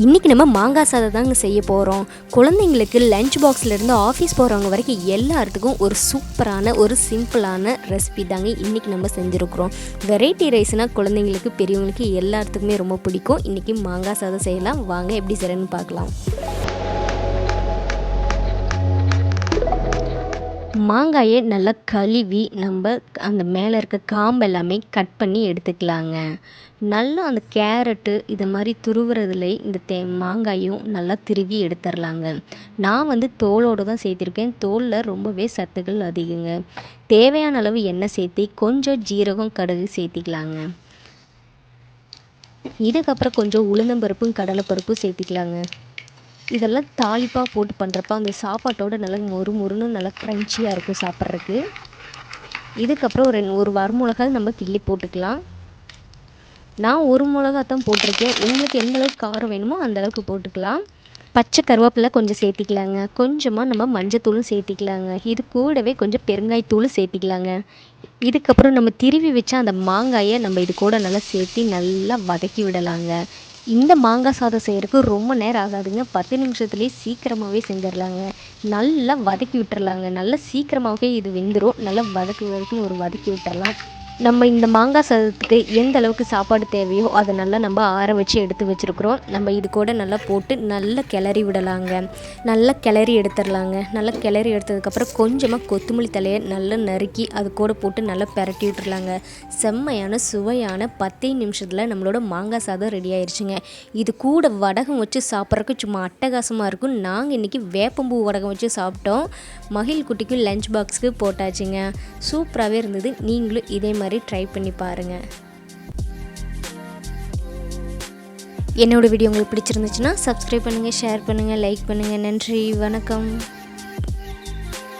இன்றைக்கி நம்ம மாங்காய் சாதம் தாங்க செய்ய போகிறோம். குழந்தைங்களுக்கு லஞ்ச் பாக்ஸ்லேருந்து ஆஃபீஸ் போகிறவங்க வரைக்கும் எல்லாத்துக்கும் ஒரு சூப்பரான ஒரு சிம்பிளான ரெசிபி தாங்க இன்றைக்கி நம்ம செஞ்சுருக்குறோம். வெரைட்டி ரைஸ்னால் குழந்தைங்களுக்கு பெரியவங்களுக்கு எல்லாத்துக்குமே ரொம்ப பிடிக்கும். இன்றைக்கி மாங்காய் சாதம் செய்யலாம். வாங்க எப்படி செய்யறேன்னு பார்க்கலாம். மாங்காயை நல்லா கழுவி நம்ம அந்த மேலே இருக்க காம்பு எல்லாமே கட் பண்ணி எடுத்துக்கலாங்க. நல்லா அந்த கேரட்டு இது மாதிரி துருவுறதுல இந்த மாங்காயும் நல்லா திருவி எடுத்துடலாங்க. நான் தோலோடு தான் சேர்த்திருக்கேன். தோலில் ரொம்பவே சத்துக்கள் அதிகங்க. தேவையான அளவு எண்ணெய் சேர்த்தி கொஞ்சம் ஜீரகம் கடுகு சேர்த்திக்கலாங்க. இதுக்கப்புறம் கொஞ்சம் உளுந்தம்பருப்பும் கடலைப்பருப்பும் சேர்த்திக்கலாங்க. இதெல்லாம் தாளிப்பாக போட்டு பண்ணுறப்ப அந்த சாப்பாட்டோட நல்லா மொறு மொறுன்னு நல்லா க்ரன்ச்சியாக இருக்கும் சாப்பிட்றதுக்கு. இதுக்கப்புறம் ஒரு வரமிளகாய் நம்ம கிள்ளி போட்டுக்கலாம். நான் ஒரு மிளகா தான் போட்டிருக்கேன். உங்களுக்கு எந்த அளவுக்கு காரம் வேணுமோ அந்த அளவுக்கு போட்டுக்கலாம். பச்சை கருவேப்பிலை கொஞ்சம் சேர்த்திக்கலாங்க. கொஞ்சமாக நம்ம மஞ்சத்தூளும் சேர்த்திக்கலாங்க. இது கூடவே கொஞ்சம் பெருங்காயத்தூளும் சேர்த்திக்கலாங்க. இதுக்கப்புறம் நம்ம திருவி வச்ச அந்த மாங்காயை நம்ம இது கூட நல்லா சேர்த்தி நல்லா வதக்கி விடலாங்க. இந்த மாங்காய் சாதம் செய்கிறதுக்கு ரொம்ப நேரம் ஆகாதுங்க. 10 நிமிஷத்துலேயே சீக்கிரமாகவே செஞ்சிடலாங்க. நல்லா வதக்கி விட்டுறலாங்க. நல்லா சீக்கிரமாகவே இது வெந்துடும். நல்லா வதக்கி விட்டுறலாம். நம்ம இந்த மாங்காய் சாதத்துக்கு எந்த அளவுக்கு சாப்பாடு தேவையோ அதை நல்லா நம்ம ஆற வச்சு எடுத்து வச்சுருக்குறோம். நம்ம இது கூட நல்லா போட்டு நல்லா கிளறி விடலாங்க. நல்லா கிளறி எடுத்துடலாங்க. நல்லா கிளறி எடுத்ததுக்கப்புறம் கொஞ்சமாக கொத்தமல்லி தலையை நல்லா நறுக்கி அது கூட போட்டு நல்லா பிரட்டி விட்டுறலாங்க. செம்மையான சுவையான 10 நிமிஷத்தில் நம்மளோட மாங்காய் சாதம் ரெடி ஆயிடுச்சுங்க. இது கூட வடகம் வச்சு சாப்பிட்றதுக்கு சும்மா அட்டகாசமாக இருக்கும். நாங்கள் இன்றைக்கி வேப்பம்பூ வடகம் வச்சு சாப்பிட்டோம். மகிழ் குட்டிக்கு லஞ்ச் பாக்ஸுக்கு போட்டாச்சுங்க. சூப்பராகவே இருந்தது. நீங்களும் இதே மாதிரி ட்ரை பண்ணி பாருங்கள். என்னோடய வீடியோ உங்களுக்கு பிடிச்சிருந்துச்சுன்னா சப்ஸ்கிரைப் பண்ணுங்கள், ஷேர் பண்ணுங்கள், லைக் பண்ணுங்கள். நன்றி, வணக்கம்.